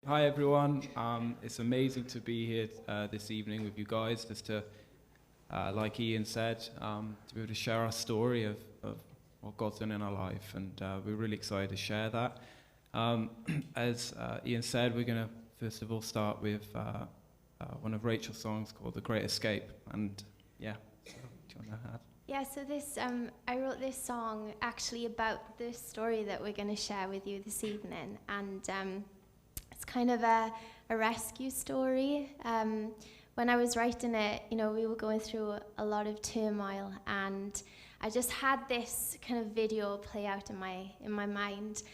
Hi everyone. It's amazing to be here this evening with you guys, just to, like Ian said, to be able to share our story of what God's done in our life, and we're really excited to share that. As Ian said, we're going to first of all start with one of Rachel's songs called "The Great Escape," and yeah, so, do you want to add? Yeah, so I wrote this song actually about the story that we're going to share with you this evening, and it's kind of a rescue story. When I was writing it, we were going through a lot of turmoil, and I just had this kind of video play out in my mind,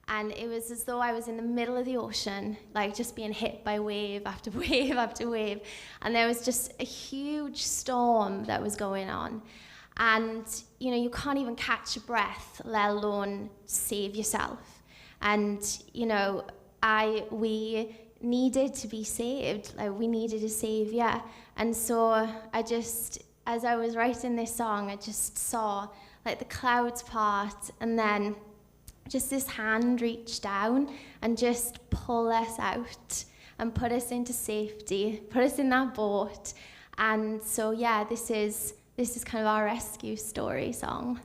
and it was as though I was in the middle of the ocean, like just being hit by wave after wave after wave, and there was just a huge storm that was going on. And, you can't even catch a breath, let alone save yourself. And, we needed to be saved. Like, we needed a savior. And so as I was writing this song, I just saw, like, the clouds part, and then just this hand reach down and just pull us out and put us into safety, put us in that boat. And so, yeah, this is kind of our rescue story song.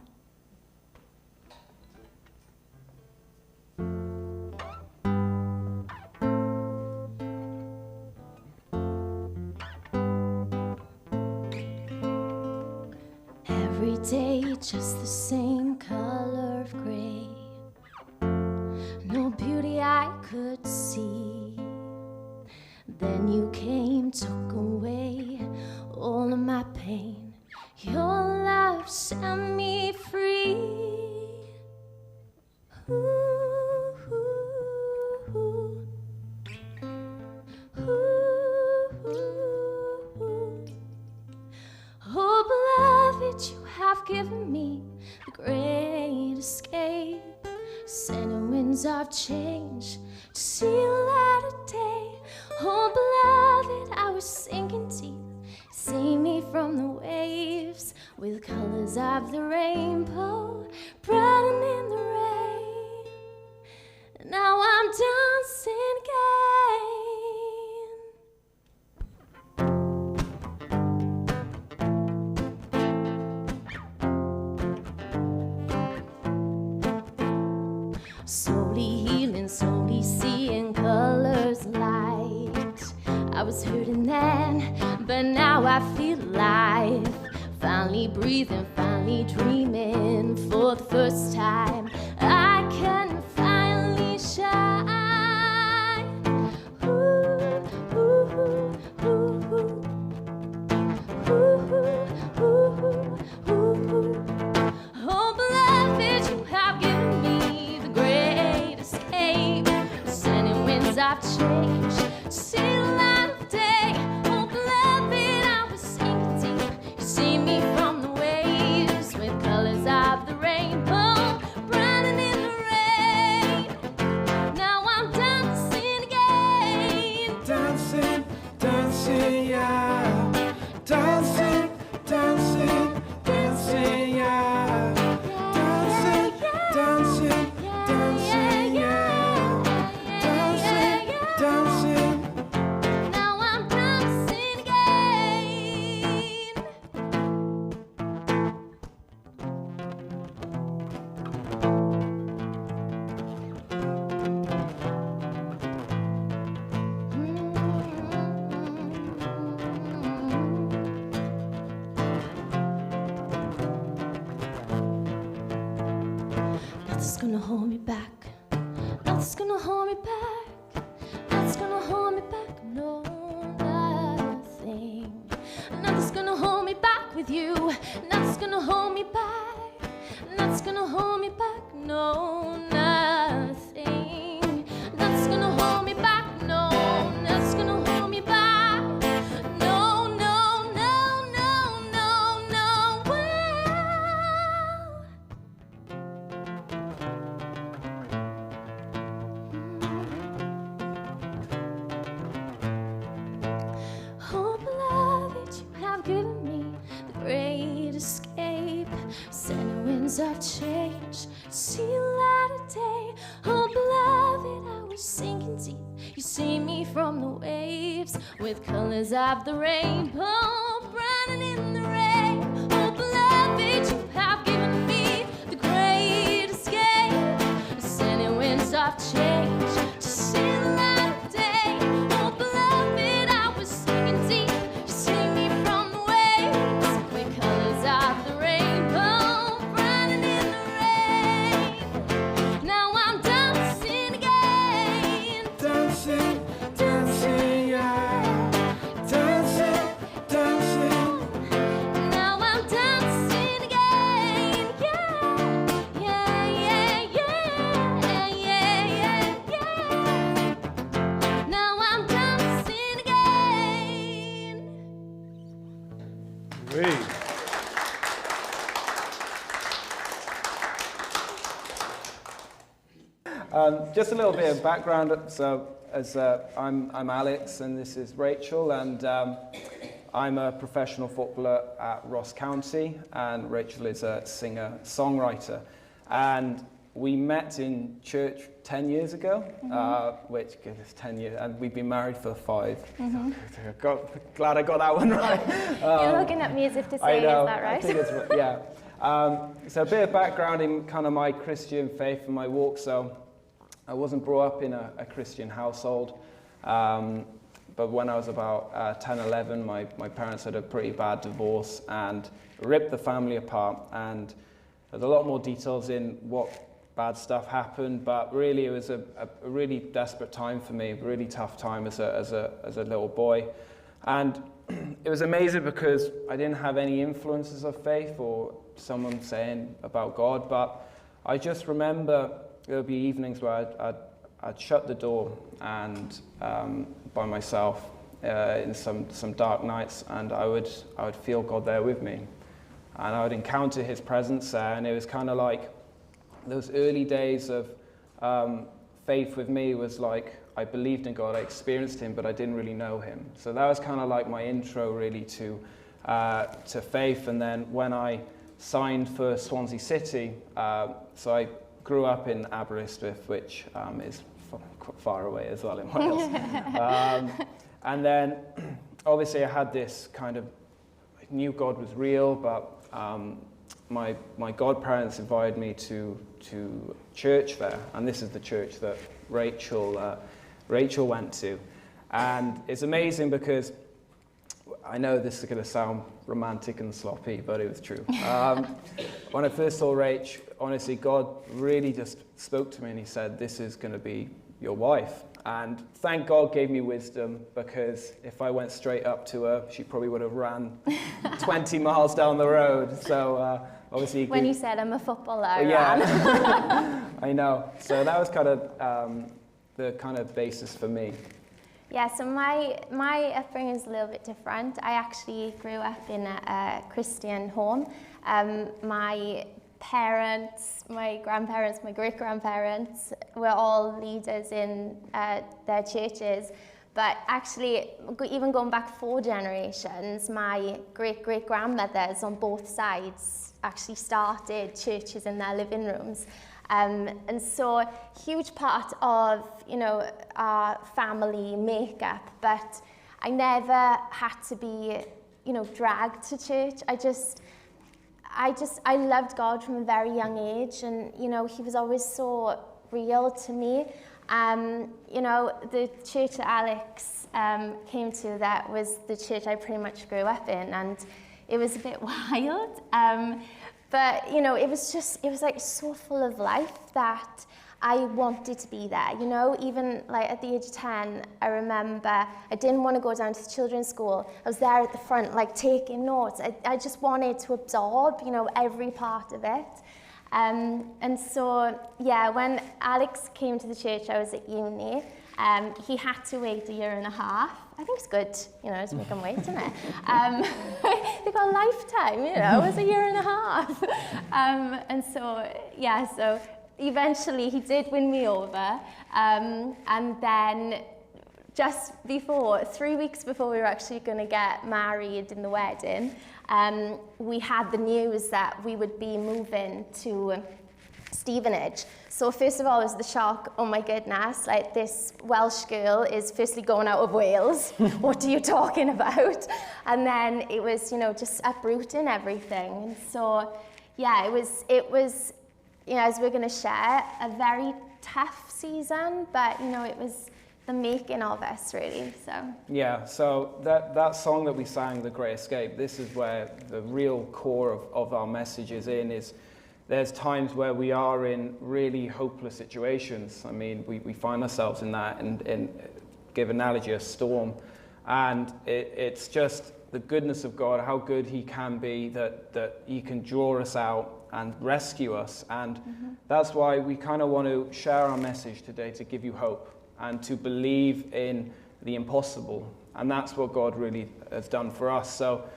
Every day just the same color of gray, no beauty I could see. Then you came, took away all of my pain. Your love set me free. Ooh, ooh, ooh. Ooh, ooh. Oh, beloved, you have given me the great escape. Sending winds of change to see light of day. Oh, beloved, I was sinking deep. See me from the waves with colors of the rainbow, brighten in the rain. Now I'm dancing again. Slowly healing, slowly seeing colors light. I was hurting then, but now I feel alive. Finally breathing, finally dreaming. For the first time, I can finally shine. Ooh, ooh, ooh, ooh. Ooh, ooh, ooh. Oh, beloved, you have given me the great escape. Sending winds of change, see the light of day. Oh, beloved, I was sinking deep. You see me from the waves with colors of the rainbow, brighten in the rain. Now I'm dancing again. Dancing, dancing, yeah. Dancing, dancing, dancing, yeah. Dancing, dancing, dancing, yeah. Dancing, dancing. Now I'm dancing again. Nothing's gonna hold me back. Nothing's gonna hold me back. Nothing's gonna hold me back. No, nothing. Nothing's gonna hold me back with you. Nothing's gonna hold me back. Nothing's gonna hold me back. No, nothing. Nothing's gonna hold me back. No, nothing's gonna hold me back. No, no, no, no, no, no. Wow. Oh, beloved, you have given me the great escape. Sending winds of change, see light of day. Oh, beloved, I was sinking deep. You see me from the waves with colors of the rainbow, brightening in the rain. Oh, beloved, you have given me the great escape, sending winds of change to see the light of day. Oh, beloved, I was sinking deep. You see me from the waves with colors of the rainbow, brightening in the rain. Now I'm dancing again. Dancing, dancing, yeah. Dancing, dancing. Now I'm dancing again. Yeah, yeah, yeah, yeah, yeah, yeah, yeah. Now I'm dancing again. Great. Just a little bit of background. So, I'm Alex, and this is Rachel, and I'm a professional footballer at Ross County, and Rachel is a singer-songwriter. And we met in church 10 years ago, which, goodness, 10 years, and we've been married for 5. Glad I got that one right. You're looking at me as if to say, I know, is that right? I think it's, yeah. So a bit of background in kind of my Christian faith and my walk. So I wasn't brought up in a Christian household, but when I was about 10, 11, my parents had a pretty bad divorce and ripped the family apart. And there's a lot more details in what bad stuff happened, but really it was a really desperate time for me, a really tough time as a little boy. And it was amazing because I didn't have any influences of faith or someone saying about God, but I just remember there would be evenings where I'd shut the door and by myself in some dark nights, and I would feel God there with me, and I would encounter His presence there. And it was kind of like those early days of faith with me was like I believed in God, I experienced Him, but I didn't really know Him. So that was kind of like my intro really to faith. And then when I signed for Swansea City, so I grew up in Aberystwyth, which is far away as well in Wales. And then obviously I had this kind of, I knew God was real, but my godparents invited me to church there, and this is the church that Rachel went to. And it's amazing because I know this is going to sound romantic and sloppy, but it was true. When I first saw Rach, honestly, God really just spoke to me and He said, "This is going to be your wife." And thank God gave me wisdom, because if I went straight up to her, she probably would have ran 20 miles down the road. So obviously... When you said I'm a footballer, I ran. Yeah, I know. So that was kind of the kind of basis for me. Yeah, so my upbringing is a little bit different. I actually grew up in a Christian home. My parents, my grandparents, my great-grandparents were all leaders in their churches. But actually, even going back 4 generations, my great-great-grandmothers on both sides actually started churches in their living rooms. And so huge part of, our family makeup, but I never had to be, dragged to church. I loved God from a very young age, and, He was always so real to me. The church that Alex came to, that was the church I pretty much grew up in, and it was a bit wild. But, it was like so full of life that I wanted to be there, even like at the age of 10, I remember I didn't want to go down to the children's school. I was there at the front, like taking notes. I just wanted to absorb, every part of it. And so, yeah, when Alex came to the church, I was at uni. He had to wait 1.5 years. I think it's good, to make him wait, isn't it? They got a lifetime, it was 1.5 years. And so, yeah, so eventually he did win me over. And then just before, 3 weeks before we were actually going to get married in the wedding, we had the news that we would be moving to Stevenage. So first of all, it was the shock, oh my goodness, like this Welsh girl is firstly going out of Wales. What are you talking about? And then it was, you know, just uprooting everything. And so, yeah, it was, you know, as we're going to share, a very tough season, but, you know, it was the making of us, really, so. Yeah, so that song that we sang, The Great Escape, this is where the real core of our message is there's times where we are in really hopeless situations. I mean, we find ourselves in that, and give analogy, a storm. And it's just the goodness of God, how good he can be, that he can draw us out and rescue us. And that's why we kind of want to share our message today, to give you hope and to believe in the impossible. And that's what God really has done for us. So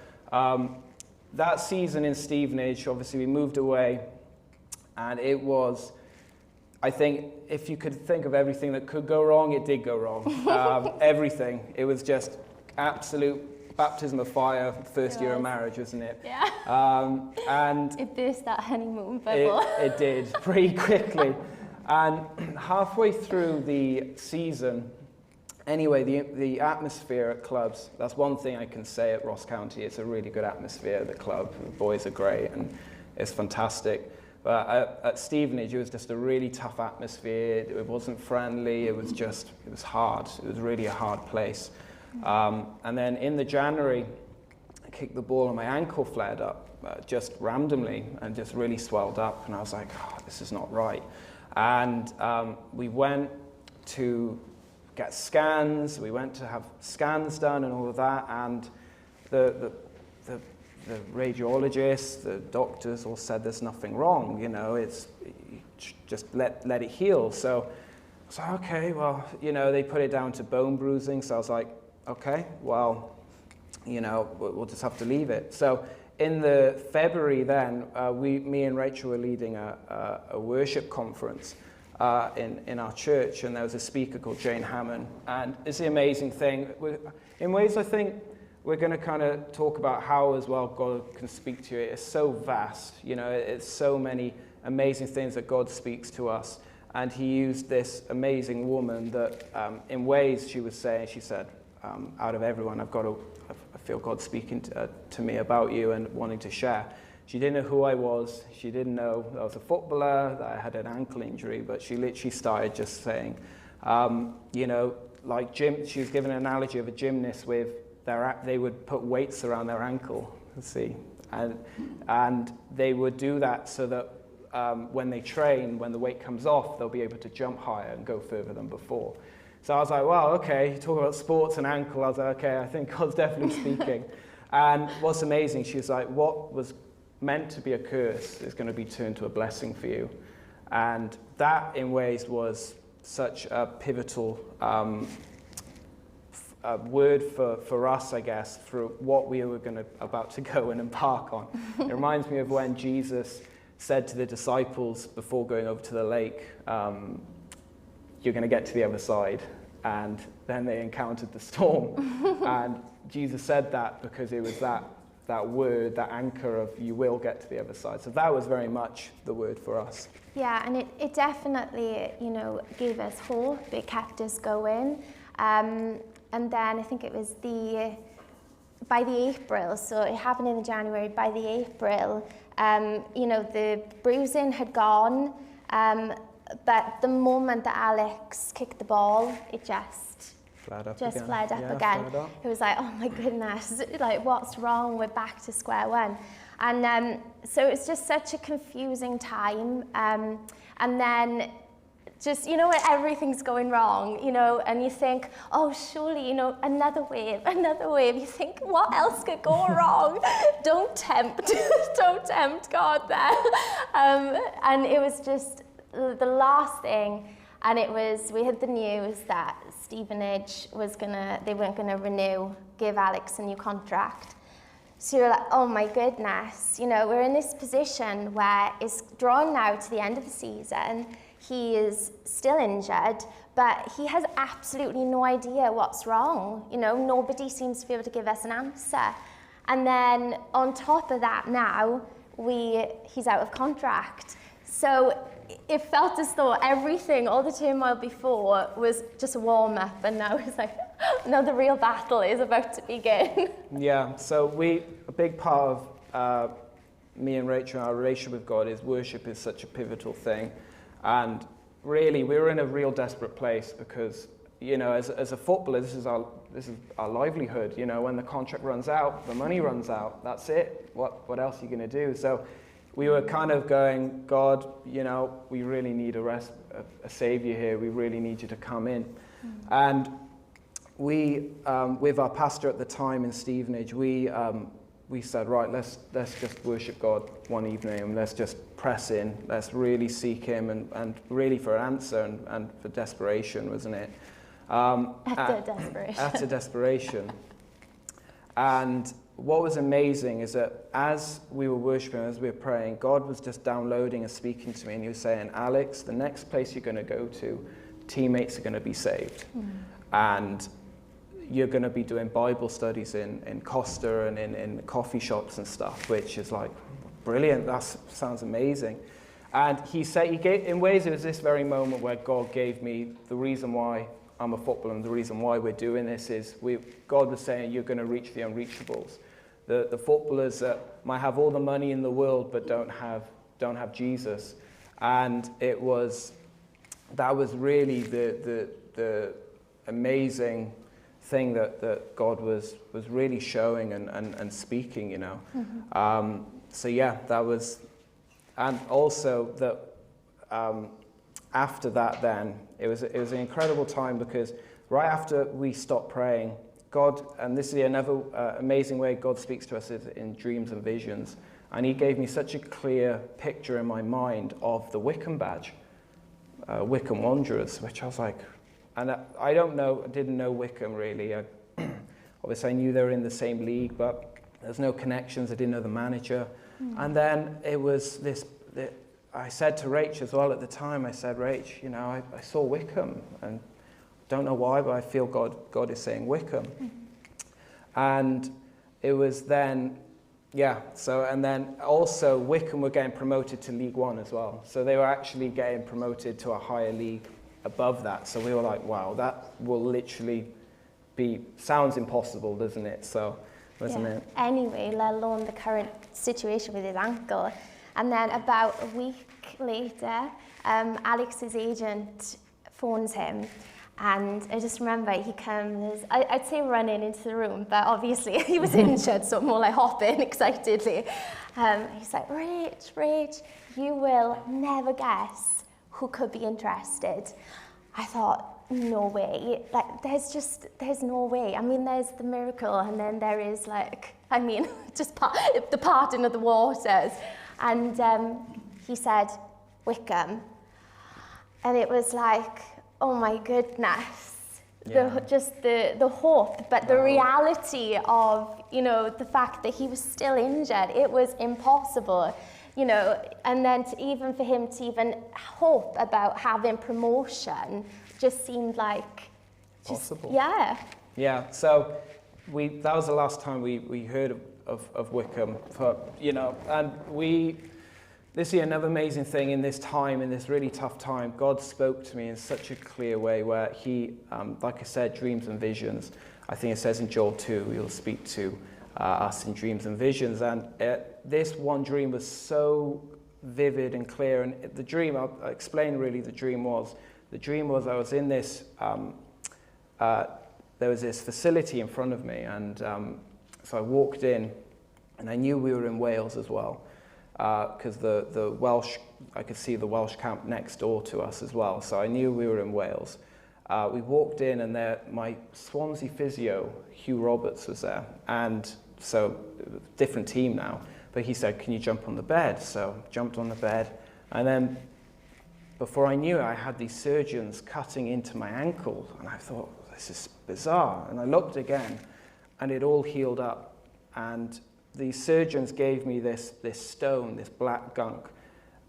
that season in Stevenage, obviously we moved away. And it was, I think, if you could think of everything that could go wrong, it did go wrong. Everything. It was just absolute baptism of fire, first year of marriage, wasn't it? Yeah. And it burst that honeymoon bubble. It did, pretty quickly. And halfway through the season, anyway, the atmosphere at clubs, that's one thing I can say at Ross County. It's a really good atmosphere at the club. The boys are great, and it's fantastic. But at Stevenage, it was just a really tough atmosphere. It wasn't friendly. It was hard. It was really a hard place. And then in the January, I kicked the ball and my ankle flared up just randomly and just really swelled up. And I was like, oh, this is not right. And we went to get scans. We went to have scans done and all of that. And the radiologists, the doctors all said there's nothing wrong, you know, just let it heal. So I was like, okay, well, you know, they put it down to bone bruising. So I was like, okay, well, you know, we'll just have to leave it. So in the February then, me and Rachel were leading a worship conference in our church, and there was a speaker called Jane Hammond. And it's the amazing thing. In ways, I think, we're going to kind of talk about how as well God can speak to you. It's so vast, you know, it's so many amazing things that God speaks to us. And he used this amazing woman that in ways she said, out of everyone, I feel God speaking to me about you and wanting to share. She didn't know who I was. She didn't know that I was a footballer, that I had an ankle injury, but she literally started just saying, you know, like she was given an analogy of a gymnast with they would put weights around their ankle, and they would do that so that when they train, when the weight comes off, they'll be able to jump higher and go further than before. So I was like, well, okay, you talk about sports and ankle. I was like, okay, I think God's definitely speaking. And what's amazing, she was like, what was meant to be a curse is going to be turned to a blessing for you. And that, in ways, was such a pivotal word for us, I guess, through what we were about to go and embark on. It reminds me of when Jesus said to the disciples before going over to the lake, you're going to get to the other side. And then they encountered the storm. And Jesus said that because it was that word, that anchor of you will get to the other side. So that was very much the word for us. Yeah, and it definitely, you know, gave us hope. It kept us going. And then I think it was by the April, so it happened in January, by the April, you know, the bruising had gone, but the moment that Alex kicked the ball, it just flared up again. It was like, oh my goodness, like what's wrong? We're back to square one. And so it's just such a confusing time. And then just, you know, when everything's going wrong, you know, and you think, oh, surely, you know, another wave. You think, what else could go wrong? Don't tempt God there. And it was just the last thing, and it was, we had the news that Stevenage they weren't gonna give Alex a new contract. So you're like, oh my goodness, you know, we're in this position where it's drawn now to the end of the season. He is still injured, but he has absolutely no idea what's wrong. You know, nobody seems to be able to give us an answer. And then on top of that now, he's out of contract. So it felt as though everything, all the turmoil before, was just a warm-up, and now it's like, now the real battle is about to begin. Yeah, so a big part of me and Rachel, our relationship with God, is worship is such a pivotal thing. And really, we were in a real desperate place because, you know, as a footballer, this is our livelihood. You know, when the contract runs out, the money runs out, that's it. What else are you going to do? So we were kind of going, God, you know, we really need a savior here. We really need you to come in. And we, with our pastor at the time in Stevenage, we said, right, let's just worship God one evening and let's just press in. Let's really seek him and really for an answer and for desperation, wasn't it? Utter desperation. Utter desperation. And what was amazing is that as we were worshiping, as we were praying, God was just downloading and speaking to me, and he was saying, Alex, the next place you're going to go to, teammates are going to be saved. And you're going to be doing Bible studies in Costa and in coffee shops and stuff, which is like, brilliant, that sounds amazing. And he said, in ways, it was this very moment where God gave me the reason why I'm a footballer, and the reason why we're doing this is God was saying, you're going to reach the unreachables. The footballers that might have all the money in the world but don't have Jesus. And that was really the amazing thing that God was really showing and speaking, you know. So yeah, that was, and also that after that, then it was an incredible time, because right after we stopped praying, God, and this is another amazing way God speaks to us, is in dreams and visions. And he gave me such a clear picture in my mind of the Wycombe badge, Wycombe Wanderers, which I was like, and I didn't know Wycombe really. Obviously I knew they were in the same league, but there's no connections. I didn't know the manager. And then it was I said to Rach as well at the time, I said, Rach, you know, I saw Wycombe, and don't know why, but I feel God is saying Wycombe. And it was then, yeah, so, and then also Wycombe were getting promoted to League One as well. So they were actually getting promoted to a higher league above that. So we were like, wow, that will literally sounds impossible, doesn't it? So, wasn't it? Anyway, let alone the current situation with his ankle. And then about a week later, Alex's agent phones him. And I just remember he comes, I'd say running into the room, but obviously he was injured, so more like hopping excitedly. He's like, Rach, you will never guess who could be interested. I thought, no way. Like, there's no way. I mean, there's the miracle, and then there is just the parting of the waters. And he said, Wycombe. And it was like, oh my goodness, yeah. the hope, but the reality of, you know, the fact that he was still injured, it was impossible, you know, and then even for him to even hope about having promotion just seemed like possible. Yeah. Yeah, so that was the last time we heard of Wycombe, you know, and this is another amazing thing in this time, in this really tough time. God spoke to me in such a clear way where he, like I said, dreams and visions. I think it says in Joel 2, he'll speak to us in dreams and visions. And this one dream was so vivid and clear. And the dream, I'll explain really the dream was. The dream was I was in this, there was this facility in front of me. And so I walked in, and I knew we were in Wales as well. Because the Welsh, I could see the Welsh camp next door to us as well, so I knew we were in Wales. We walked in, and my Swansea physio, Hugh Roberts, was there, and so different team now. But he said, "Can you jump on the bed?" So jumped on the bed, and then before I knew it, I had these surgeons cutting into my ankle, and I thought, this is bizarre. And I looked again, and it all healed up, and the surgeons gave me this stone, this black gunk,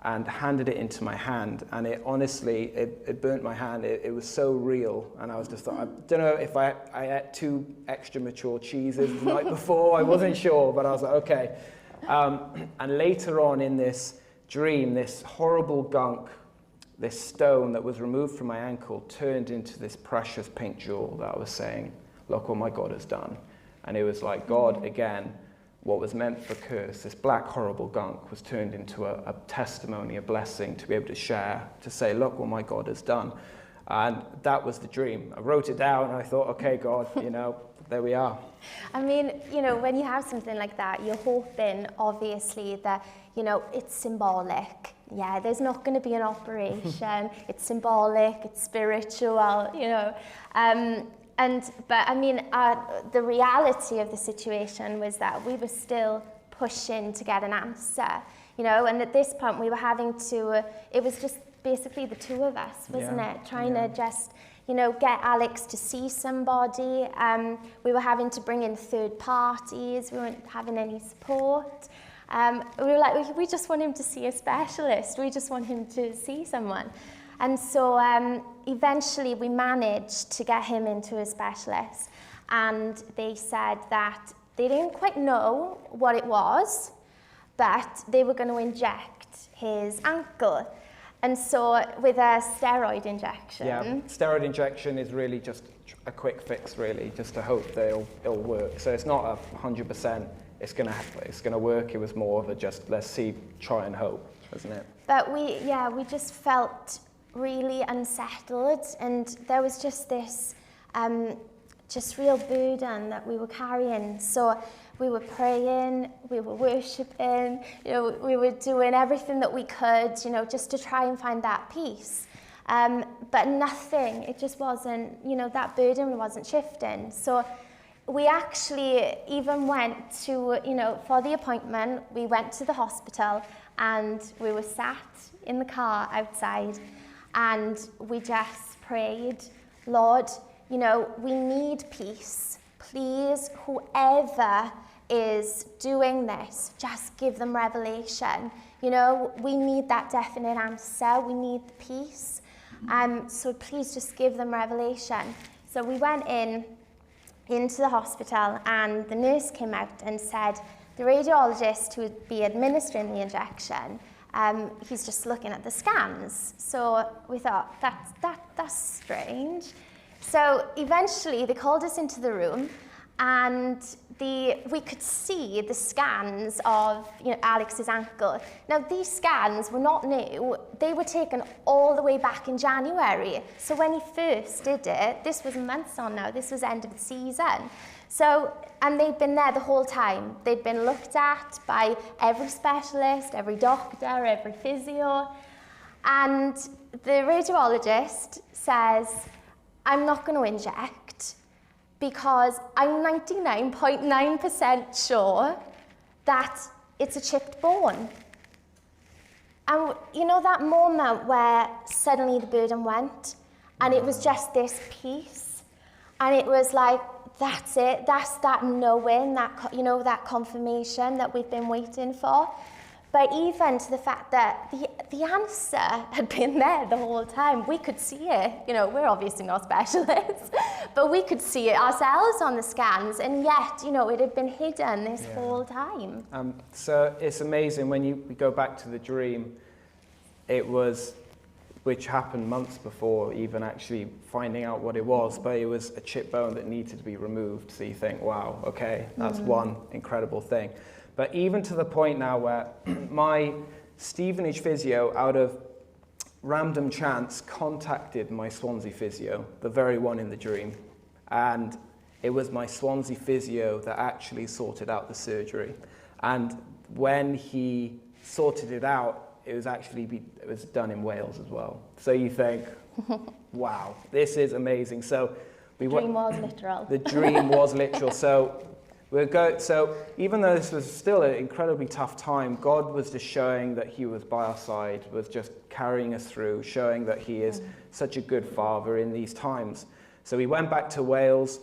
and handed it into my hand. And it honestly, it burnt my hand. It was so real. And I was just I don't know if I ate 2 extra mature cheeses the night before. I wasn't sure, but I was like, okay. And later on in this dream, this horrible gunk this stone that was removed from my ankle turned into this precious pink jewel that I was saying, look what my God has done. And it was like God, again, what was meant for curse, this black horrible gunk, was turned into a testimony, a blessing to be able to share, to say, look what my God has done. And that was the dream. I wrote it down and I thought, okay, God, there we are. I mean, when you have something like that, you're hoping, obviously, that, it's symbolic. Yeah, there's not going to be an operation. It's symbolic, it's spiritual, But I mean, the reality of the situation was that we were still pushing to get an answer, and at this point we were having to, it was just basically the two of us, wasn't it? Trying to just, get Alex to see somebody. We were having to bring in third parties. We weren't having any support. We were like, we just want him to see a specialist. We just want him to see someone. And so eventually we managed to get him into a specialist, and they said that they didn't quite know what it was, but they were going to inject his ankle. And so with a steroid injection. Yeah, steroid injection is really just a quick fix, really, just to hope that it'll work. So it's not 100%, it's gonna work. It was more of a just, let's see, try and hope, isn't it? But we just felt really unsettled, and there was just this just real burden that we were carrying. So we were praying, we were worshiping, we were doing everything that we could, just to try and find that peace. But nothing, it just wasn't, that burden wasn't shifting. So we actually even went to, for the appointment, we went to the hospital and we were sat in the car outside, and we just prayed, Lord, we need peace. Please, whoever is doing this, just give them revelation. We need that definite answer. We need the peace. So please just give them revelation. So we went into the hospital, and the nurse came out and said, the radiologist who would be administering the injection, he's just looking at the scans. So we thought, that's strange. So eventually they called us into the room, and we could see the scans of Alex's ankle. Now these scans were not new. They were taken all the way back in January. So when he first did it, this was months on now, this was end of the season. So, and they'd been there the whole time. They'd been looked at by every specialist, every doctor, every physio. And the radiologist says, I'm not going to inject because I'm 99.9% sure that it's a chipped bone. And that moment where suddenly the burden went, and it was just this peace, and it was like, that's it, that's that knowing, that that confirmation that we've been waiting for. But even to the fact that the answer had been there the whole time, we could see it. We're obviously not specialists, but we could see it ourselves on the scans, and yet, it had been hidden this whole time. So it's amazing when we go back to the dream, which happened months before even actually finding out what it was, but it was a chip bone that needed to be removed. So you think, wow, okay, that's one incredible thing. But even to the point now where my Stevenage physio, out of random chance, contacted my Swansea physio, the very one in the dream. And it was my Swansea physio that actually sorted out the surgery. And when he sorted it out, it was done in Wales as well. So you think, wow, this is amazing. So the dream was literal. The dream was literal. So even though this was still an incredibly tough time, God was just showing that he was by our side, was just carrying us through, showing that he is such a good father in these times. So we went back to Wales.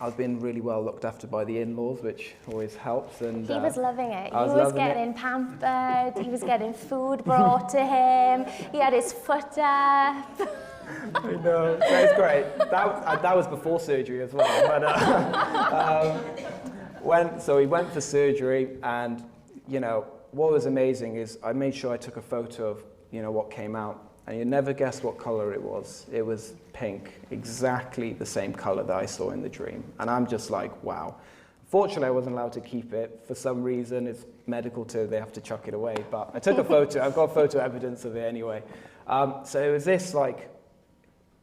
I've been really well looked after by the in-laws, which always helps. And he was loving it. He was getting pampered. He was getting food brought to him. He had his foot up. I know. It's great. That was before surgery as well. But so he went for surgery, and what was amazing is I made sure I took a photo of what came out, and you never guess what color it was. It was pink, exactly the same color that I saw in the dream. And I'm just like, wow. Fortunately, I wasn't allowed to keep it. For some reason, it's medical too, they have to chuck it away. But I took a photo, I've got photo evidence of it anyway. So it was this like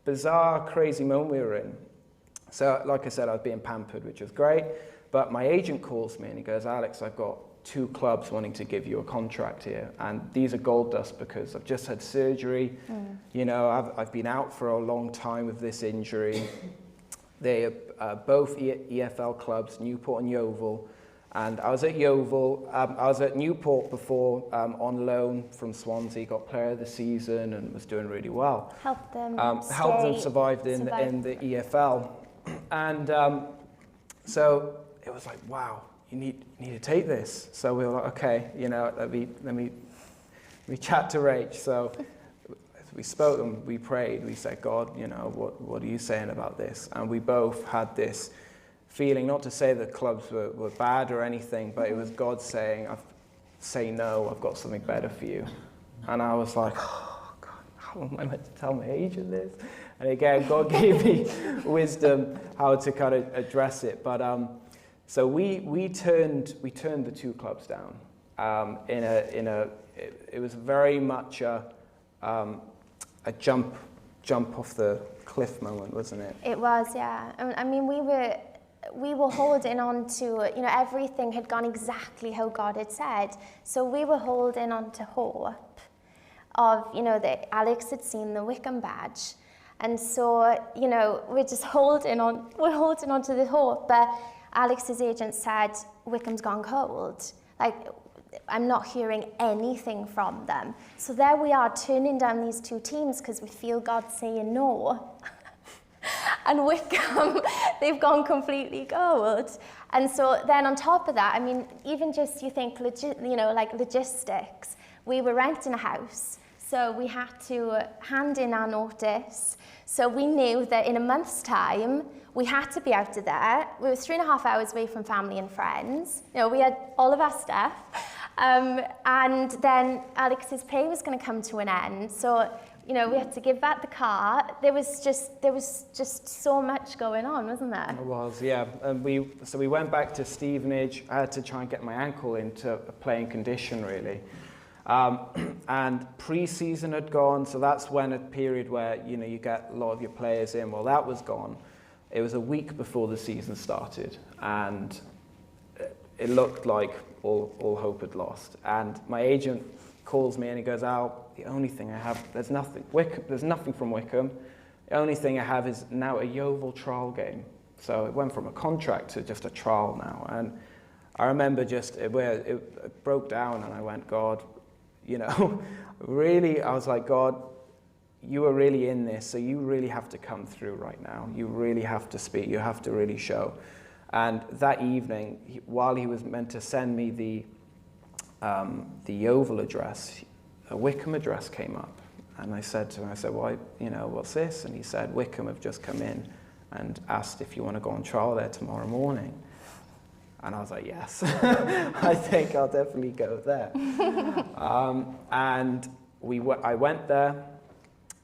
bizarre, crazy moment we were in. So like I said, I was being pampered, which was great. But my agent calls me and he goes, Alex, I've got 2 clubs wanting to give you a contract here. And these are gold dust because I've just had surgery. You know, I've been out for a long time with this injury. They are both EFL clubs, Newport and Yeovil. And I was at Yeovil, I was at Newport before on loan from Swansea, got player of the season and was doing really well. Help them Survive in the EFL. And so it was like, wow, you need to take this. So we were like, okay, you know, let me chat to Rach. So we spoke and we prayed. We said, God, you know, what are you saying about this? And we both had this feeling, not to say that clubs were bad or anything, but it was God saying, say no, I've got something better for you. And I was like, oh, God, how am I meant to tell my agent this? And again, God gave me wisdom how to kind of address it. But so we turned the 2 clubs down. It was very much a jump off the cliff moment, wasn't it? It was, yeah. I mean, we were holding on to, you know, everything had gone exactly how God had said. So we were holding on to hope of, you know, that Alex had seen the Wickham badge. And so, you know, we're holding on to the hope. But Alex's agent said, Wickham's gone cold. Like, I'm not hearing anything from them. So there we are, turning down these 2 teams because we feel God saying no. And Wickham, they've gone completely cold. And so then on top of that, I mean, even just you think, logistics. We were renting a house, so we had to hand in our notice. So we knew that in a month's time, we had to be out of there. We were 3.5 hours away from family and friends. You know, we had all of our stuff. And then Alex's pay was going to come to an end. So, you know, we had to give back the car. There was just so much going on, wasn't there? It was, yeah. And we went back to Stevenage. I had to try and get my ankle into a playing condition, really. And pre-season had gone, so that's when a period where, you know, you get a lot of your players in. Well, that was gone. It was a week before the season started, and it looked like all hope had lost. And my agent calls me and he goes, Al, the only thing I have, there's nothing from Wickham. The only thing I have is now a Yeovil trial game. So it went from a contract to just a trial now. And I remember it broke down and I went, God, you know, really, I was like, God, you are really in this, so you really have to come through right now. You really have to speak. You have to really show. And that evening, while he was meant to send me the Yeovil address, a Wickham address came up. And I said to him, why, you know, what's this? And he said, Wickham have just come in and asked if you want to go on trial there tomorrow morning. And I was like, yes, I think I'll definitely go there. And I went there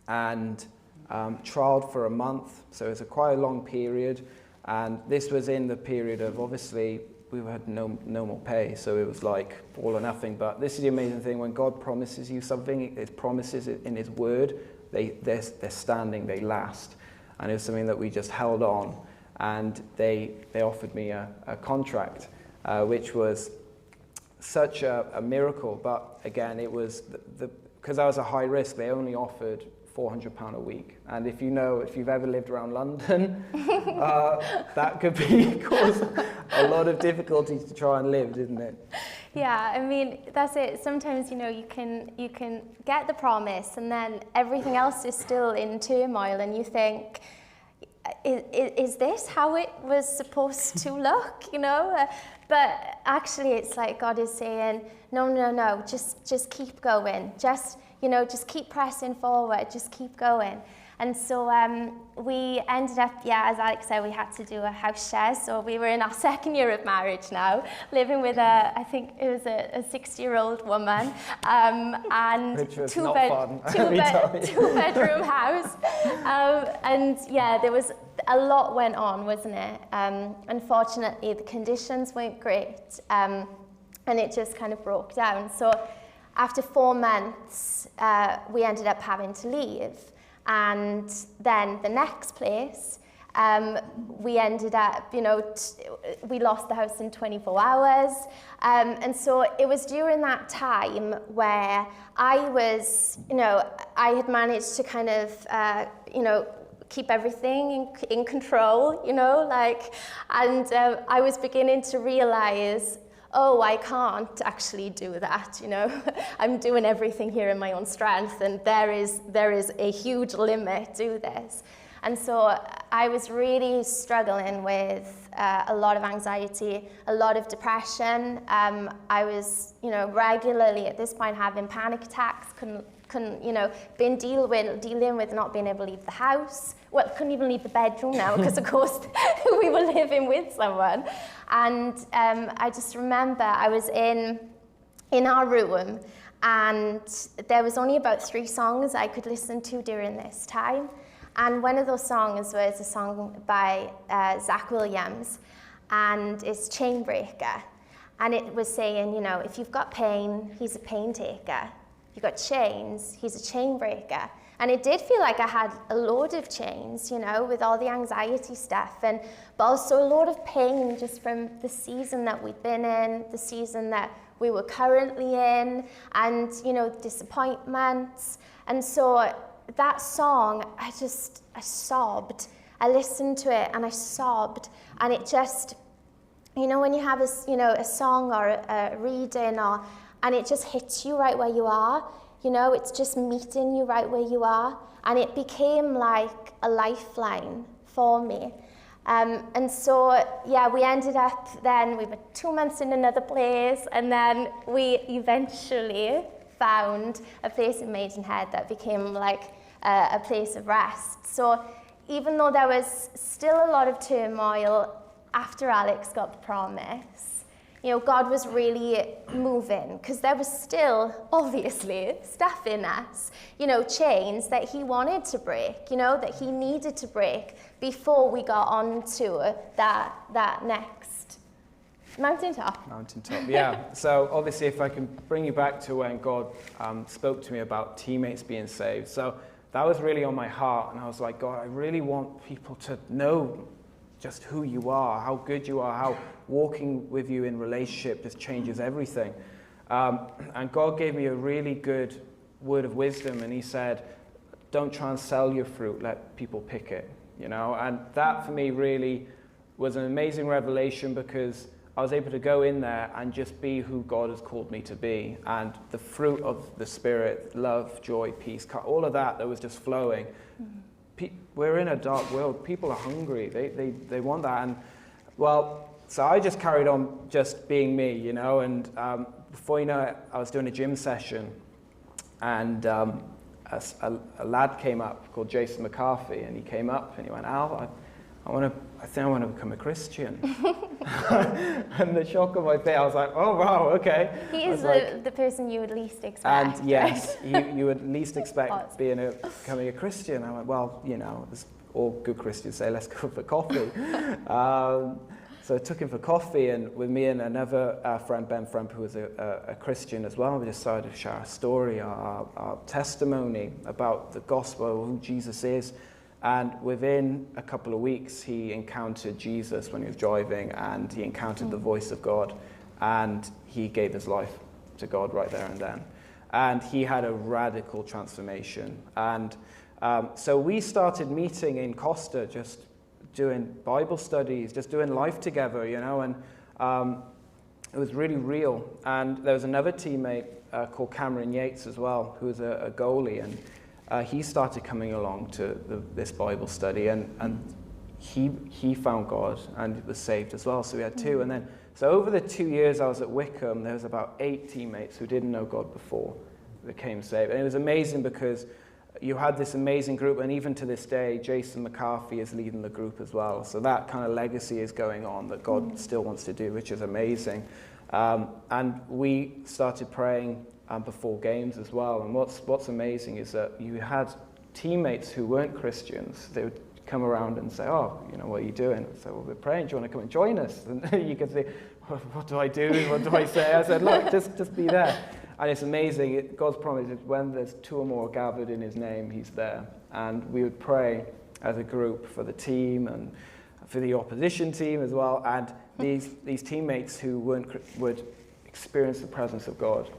and trialed for a month. So it was quite a long period. And this was in the period of, obviously, we had no more pay. So it was like all or nothing. But this is the amazing thing. When God promises you something, His promises in His word, they're standing, they last. And it was something that we just held on. And they offered me a contract, which was such a miracle. But again, it was because I was a high risk, they only offered £400 a week. And if you've ever lived around London, that could cause a lot of difficulties to try and live, didn't it? Yeah, I mean, that's it. Sometimes, you know, you can get the promise and then everything else is still in turmoil and you think, is this how it was supposed to look, you know? But actually it's like God is saying, no, just keep going. Just keep pressing forward, just keep going. And so we ended up, as Alex said, we had to do a house share. So we were in our second year of marriage now, living with I think it was a 60-year-old woman, and Which was not fun, two-bedroom house. And yeah, there was a lot went on, wasn't it? Unfortunately, the conditions weren't great, and it just kind of broke down. So after 4 months, we ended up having to leave. And then the next place, we ended up, we lost the house in 24 hours. And so it was during that time where I was, I had managed to kind of, keep everything in control, and I was beginning to realize, oh, I can't actually do that, I'm doing everything here in my own strength, and there is a huge limit to this. And so I was really struggling with a lot of anxiety, a lot of depression. I was, regularly at this point having panic attacks, been dealing with not being able to leave the house. Well, couldn't even leave the bedroom now because, of course, we were living with someone. And I just remember I was in our room, and there was only about 3 songs I could listen to during this time. And one of those songs was a song by Zach Williams, and it's Chainbreaker. And it was saying, if you've got pain, he's a pain taker. If you've got chains, he's a chain breaker. And it did feel like I had a load of chains, with all the anxiety stuff, but also a lot of pain just from the season that we'd been in, the season that we were currently in, and, disappointments. And so that song, I sobbed. I listened to it and I sobbed. And it just, when you have a song or a reading, and it just hits you right where you are, it's just meeting you right where you are. And it became like a lifeline for me. And so, we ended up then, we were 2 months in another place, and then we eventually found a place in Maidenhead that became like a place of rest. So even though there was still a lot of turmoil after Alex got the promise, God was really moving, because there was still, obviously, stuff in us, chains that he wanted to break, that he needed to break before we got on to that next mountaintop. Mountaintop, yeah. So obviously, if I can bring you back to when God spoke to me about teammates being saved. So that was really on my heart, and I was like, God, I really want people to know just who you are, how good you are, how walking with you in relationship just changes everything. And God gave me a really good word of wisdom, and he said, don't try and sell your fruit, let people pick it, And that for me really was an amazing revelation, because I was able to go in there and just be who God has called me to be. And the fruit of the Spirit, love, joy, peace, all of that was just flowing. Mm-hmm. We're in a dark world. People are hungry. They want that. And, so I just carried on just being me, And before you know it, I was doing a gym session. And a lad came up called Jason McCarthy. And he came up and he went, Al, I think I want to become a Christian. And the shock of my face, I was like, oh, wow, okay. He is the person you would least expect. And yes, you would least expect becoming a Christian. I went, well, as all good Christians say, let's go for coffee. So I took him for coffee, and with me and another friend, Ben Fremp, who was a Christian as well, we decided to share our story, our testimony about the gospel, who Jesus is. And within a couple of weeks, he encountered Jesus when he was driving, and he encountered the voice of God, and he gave his life to God right there and then. And he had a radical transformation. And so we started meeting in Costa, just doing Bible studies, just doing life together, and it was really real. And there was another teammate called Cameron Yates as well, who was a goalie, and he started coming along to this Bible study, and he found God and was saved as well. So we had 2. And then, so over the 2 years I was at Wickham, there was about 8 teammates who didn't know God before that became saved. And it was amazing because you had this amazing group, and even to this day, Jason McCarthy is leading the group as well. So that kind of legacy is going on that God still wants to do, which is amazing. And we started praying before games as well. And what's amazing is that you had teammates who weren't Christians. They would come around and say, "Oh, you know, what are you doing?" I said, "Well, we're praying. Do you want to come and join us?" And you could say, "What do I do? What do I say?" I said, "Look, just be there." And it's amazing. God's promise is when there's two or more gathered in his name, he's there. And we would pray as a group for the team and for the opposition team as well. And these teammates who would experience the presence of God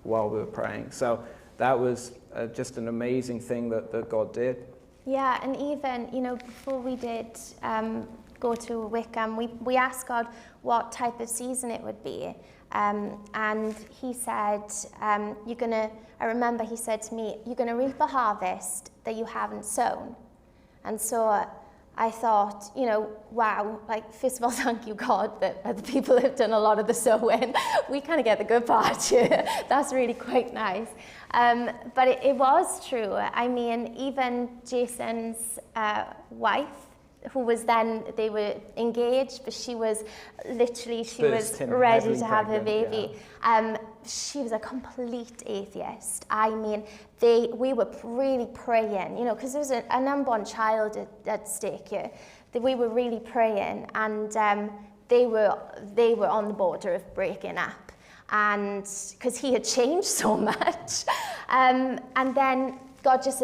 while we were praying. So that was just an amazing thing that God did. Yeah, and even, you know, before we did go to Wickham, we asked God what type of season it would be. And he said, I remember he said to me, "You're going to reap a harvest that you haven't sown." And so I thought, you know, wow, like, first of all, thank you, God, that other people have done a lot of the sowing. We kind of get the good part here. That's really quite nice. But it was true. I mean, even Jason's wife, who was then, they were engaged, but she was literally, ready to have her baby. Yeah. She was a complete atheist. I mean, we were really praying, you know, because there was an unborn child at stake here. We were really praying, and they were on the border of breaking up, and because he had changed so much. And then God just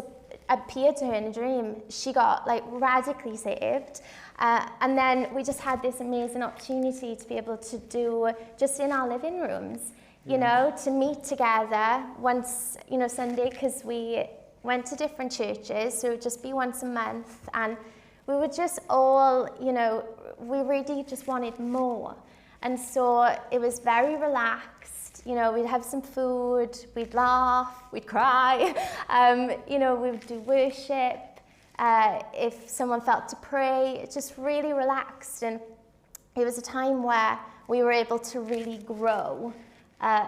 appeared to her in a dream. She got like radically saved. And then we just had this amazing opportunity to be able to do just in our living rooms, you know, to meet together once, you know, Sunday, because we went to different churches, so it would just be once a month. And we were just all, you know, we really just wanted more. And so it was very relaxed. You know, we'd have some food, we'd laugh, we'd cry, you know, we would do worship. If someone felt to pray, just really relaxed. And it was a time where we were able to really grow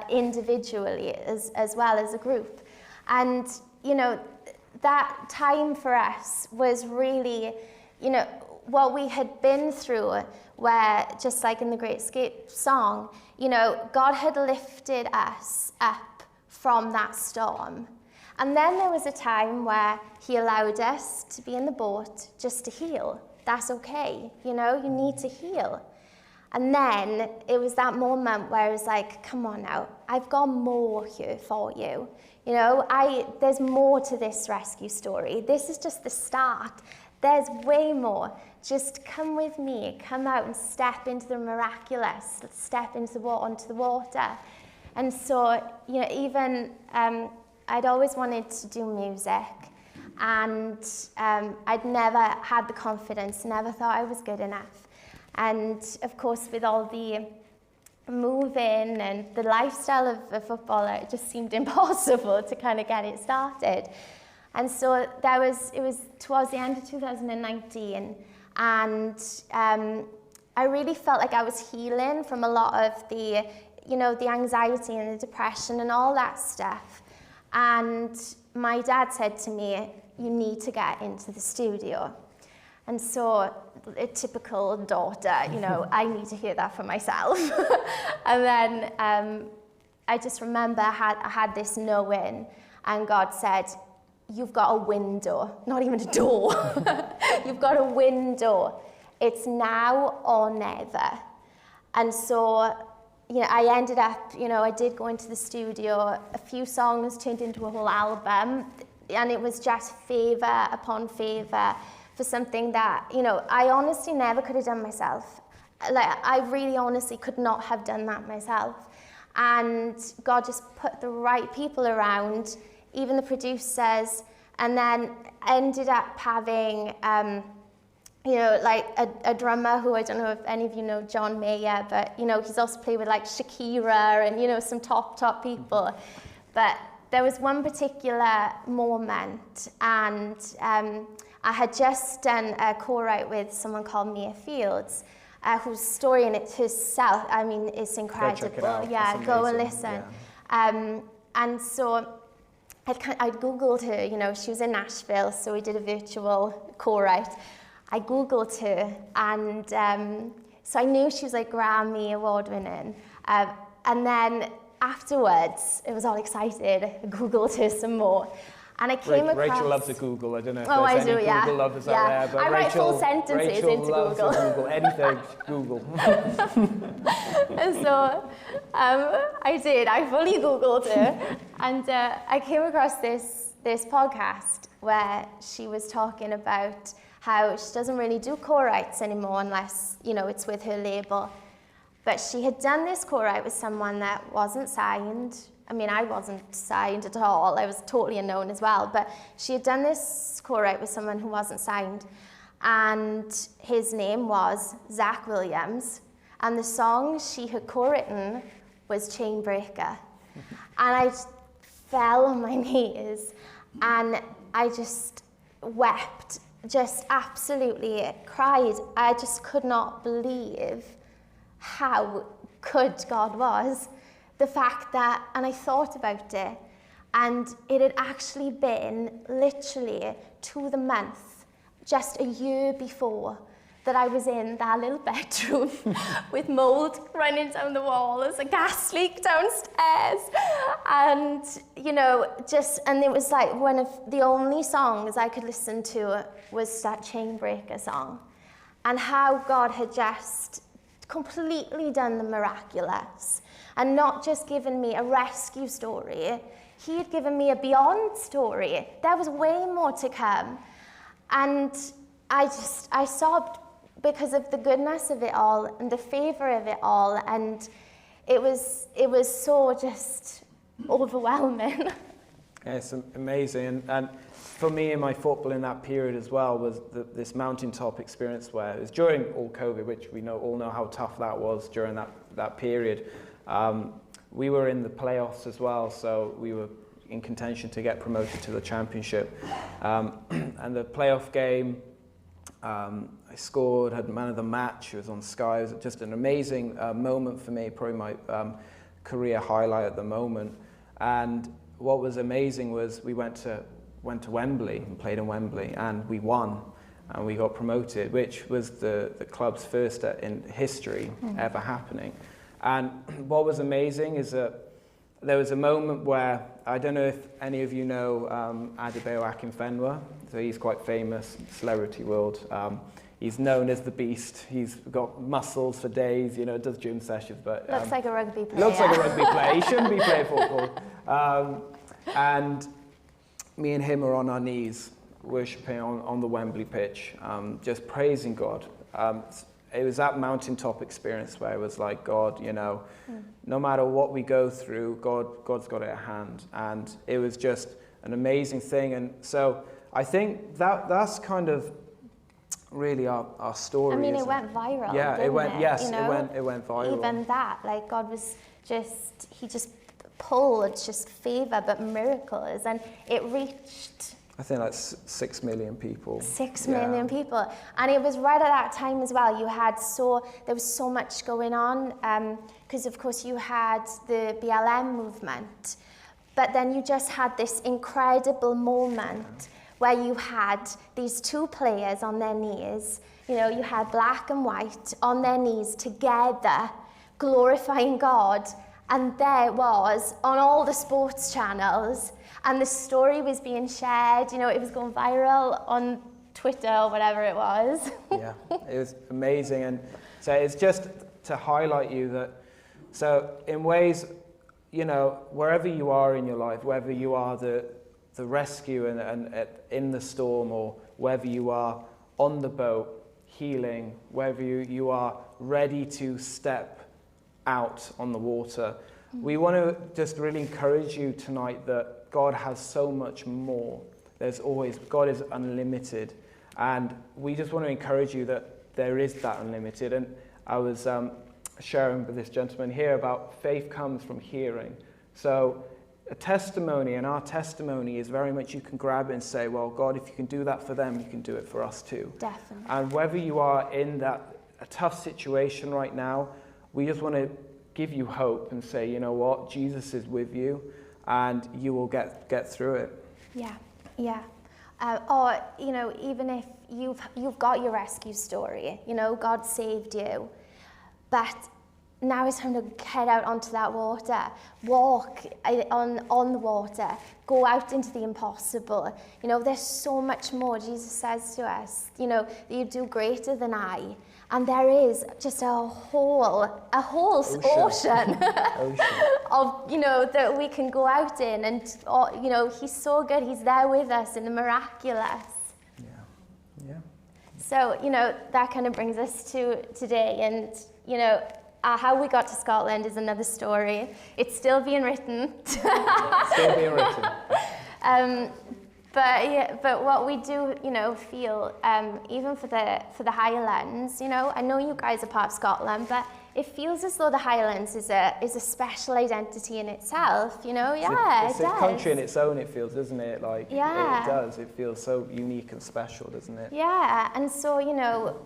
individually as well as a group. And, you know, that time for us was really, you know, what we had been through, where just like in the Great Escape song, you know, God had lifted us up from that storm. And then there was a time where he allowed us to be in the boat just to heal. That's okay, you know, you need to heal. And then it was that moment where it was like, come on now, I've got more here for you. You know, there's more to this rescue story. This is just the start. There's way more. Just come with me, come out and step into the miraculous, step into onto the water. And so, you know, even I'd always wanted to do music, and I'd never had the confidence, never thought I was good enough. And of course, with all the moving and the lifestyle of a footballer, it just seemed impossible to kind of get it started. And so it was towards the end of 2019, and I really felt like I was healing from a lot of the, you know, the anxiety and the depression and all that stuff. And my dad said to me, "You need to get into the studio." And so, a typical daughter, you know, I need to hear that for myself. And then I just remember I had this knowing, and God said, "You've got a window," not even a door. "You've got a window. It's now or never." And so, you know, I ended up, you know, I did go into the studio. A few songs turned into a whole album, and it was just favor upon favor for something that, you know, I honestly never could have done myself. Like, I really honestly could not have done that myself. And God just put the right people around, even the producers, and then ended up having, you know, like a drummer who, I don't know if any of you know John Mayer, but, you know, he's also played with like Shakira and, you know, some top people. But there was one particular moment, and I had just done a co-write with someone called Mia Fields, whose story in it herself, I mean, it's incredible. Go check it out. Yeah, go and listen. Yeah. And so I'd Googled her, you know, she was in Nashville, so we did a virtual co-write. I Googled her, and so I knew she was like Grammy award winning. And then afterwards, it was all excited, I Googled her some more. And I came across... Rachel loves to Google. I don't know if I there's do, any yeah. Google lovers Yeah. out there, but I write full sentences Rachel into loves Google. To Google anything. Google. And so I did. I fully Googled her, and I came across this podcast where she was talking about how she doesn't really do co-writes anymore unless, you know, it's with her label. But she had done this co-write with someone that wasn't signed. I mean, I wasn't signed at all. I was totally unknown as well. But she had done this co-write with someone who wasn't signed. And his name was Zach Williams. And the song she had co-written was Chainbreaker. And I just fell on my knees. And I just wept, just absolutely cried. I just could not believe how good God was. The fact that, and I thought about it, and it had actually been literally to the month, just a year before, that I was in that little bedroom with mold running down the walls, a gas leak downstairs, and, you know, and it was like one of the only songs I could listen to was that Chainbreaker song, and how God had just completely done the miraculous, and not just given me a rescue story, he had given me a beyond story. There was way more to come. And I sobbed because of the goodness of it all and the favor of it all, and it was so just overwhelming. Yeah, it's amazing. And for me in my football in that period as well was this mountaintop experience where it was during all COVID, which we all know how tough that was during that period. We were in the playoffs as well, so we were in contention to get promoted to the championship. And the playoff game, I scored, had man of the match, it was on Sky. It was just an amazing moment for me, probably my career highlight at the moment. And what was amazing was we went to Wembley and played in Wembley, and we won. And we got promoted, which was the club's first in history ever happening. And what was amazing is that there was a moment where, I don't know if any of you know Adebayo Akinfenwa, so he's quite famous in the celebrity world. He's known as the Beast. He's got muscles for days, you know, does gym sessions, but... Looks like a rugby player. Looks like a rugby player. He shouldn't be playing football. And me and him are on our knees, worshipping on the Wembley pitch, just praising God. It was that mountaintop experience where it was like, God, you know, no matter what we go through, God's got it at hand. And it was just an amazing thing. And so I think that's kind of really our story. I mean, it went viral. Yeah, it went. Yes, you know? it went viral. Even that, like God was he just pulled just favor, but miracles, and it reached. I think that's 6 million people. 6 million people. And it was right at that time as well. There was so much going on, because of course you had the BLM movement, but then you just had this incredible moment where you had these two players on their knees. You know, you had black and white on their knees together, glorifying God. And there it was on all the sports channels. And the story was being shared, you know, it was going viral on Twitter or whatever it was. Yeah, it was amazing. And so it's just to highlight you that, so in ways, you know, wherever you are in your life, whether you are the rescue and in the storm, or whether you are on the boat healing, whether you are ready to step out on the water, we want to just really encourage you tonight that God has so much more. God is unlimited. And we just want to encourage you that there is that unlimited. And I was sharing with this gentleman here about faith comes from hearing. So a testimony, and our testimony is very much you can grab it and say, well, God, if you can do that for them, you can do it for us too. Definitely. And whether you are in a tough situation right now, we just want to give you hope and say, you know what, Jesus is with you. and you will get through it. Yeah. Or, even if you've got your rescue story, God saved you, but now it's time to head out onto that water, walk on the water, go out into the impossible. There's so much more. Jesus says to us, that you do greater than I. And there is just a whole ocean of, that we can go out in. And, he's so good. He's there with us in the miraculous. Yeah. So, that kind of brings us to today. And, how we got to Scotland is another story. It's still being written. But what we do, feel, even for the Highlands, I know you guys are part of Scotland, but it feels as though the Highlands is a special identity in itself, It's a country in its own, it feels, doesn't it? It does. It feels so unique and special, doesn't it? Yeah, and so,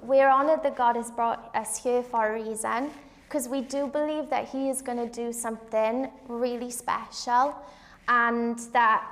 we're honoured that God has brought us here for a reason, because we do believe that he is going to do something really special. And that,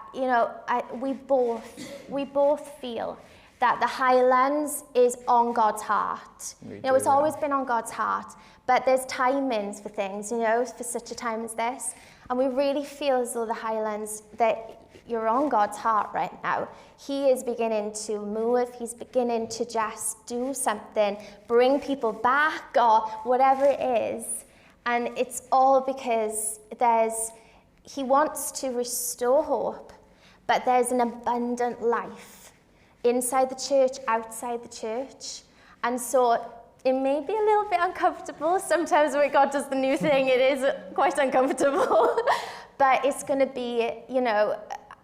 we both feel that the Highlands is on God's heart. It's always been on God's heart, but there's timings for things, for such a time as this. And we really feel as though the Highlands, that you're on God's heart right now. He is beginning to move. He's beginning to just do something, bring people back or whatever it is. And it's all because he wants to restore hope, but there's an abundant life inside the church, outside the church. And so it may be a little bit uncomfortable. Sometimes when God does the new thing, it is quite uncomfortable. But it's going to be,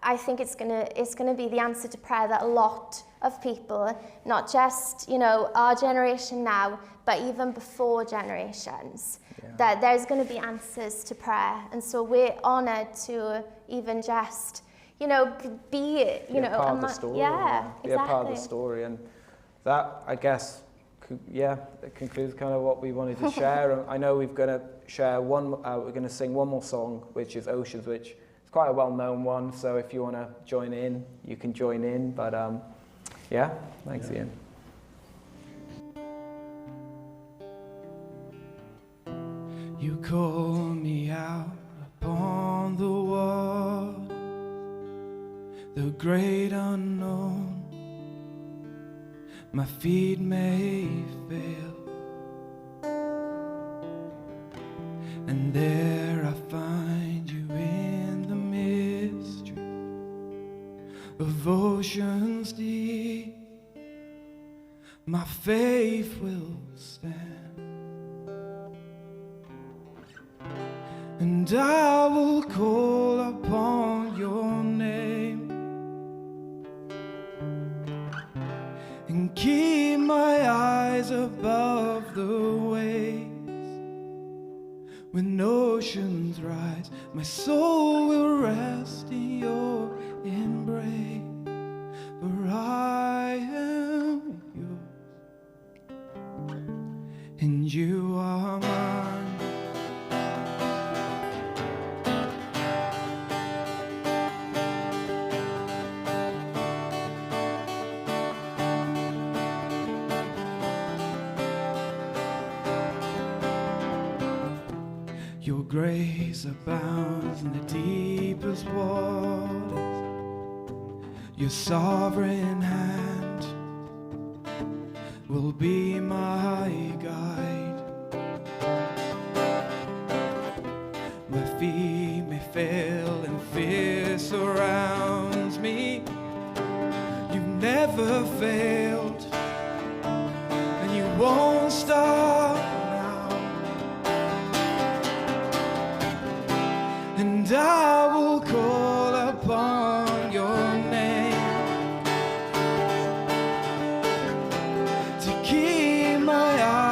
I think it's going to be the answer to prayer that a lot of people, not just, our generation now, but even before generations, that there's going to be answers to prayer. And so we're honoured to even just, be, be a part of the story. Yeah, exactly. Be a part of the story. And that, I guess, it concludes kind of what we wanted to share. And I know we're going to share we're going to sing one more song, which is Oceans, which is quite a well-known one. So if you want to join in, you can join in. But thanks, Ian. You call me out upon the water, the great unknown. My feet may fail, and there I find you in the mystery of oceans deep. My faith will stand, and I will call upon your name and keep my eyes above the waves. When oceans rise, my soul will rest in your embrace, for I am yours and you are mine. Your grace abounds in the deepest waters. Your sovereign hand will be my guide. My feet may fail and fear surrounds me. You've never failed, and you won't stop. And I will call upon your name to keep my eyes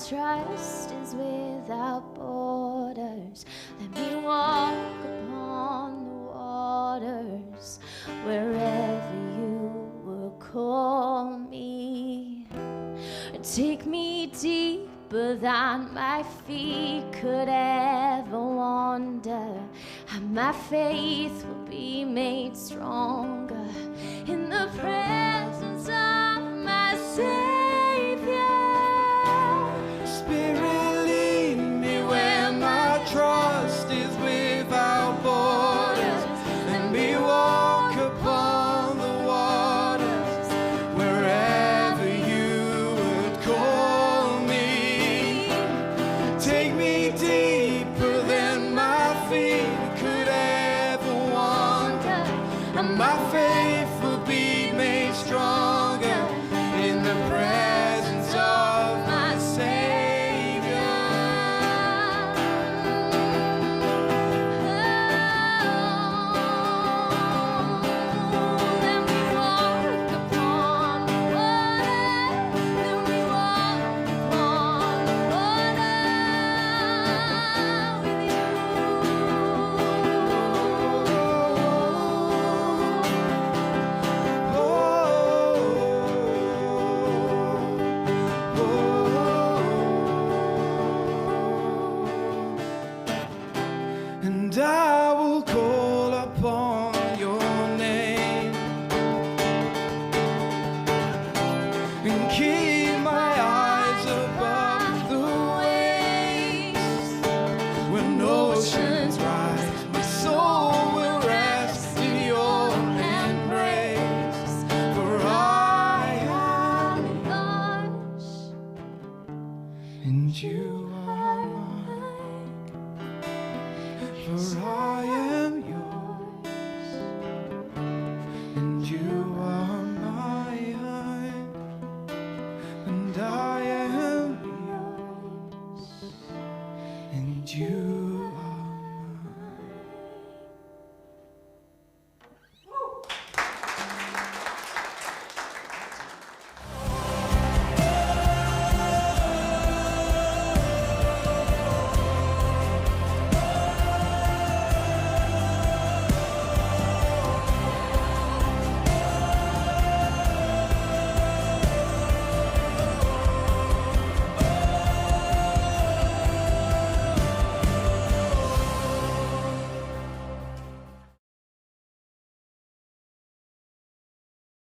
trust is without borders. Let me walk upon the waters wherever you will call me. Take me deeper than my feet could ever wander, and my faith will be made stronger in the presence of my Savior. Spirit, lead me where my trust is without borders. Let me walk upon the waters wherever you would call me. Take me deeper than my feet could ever wander, and my faith will be made strong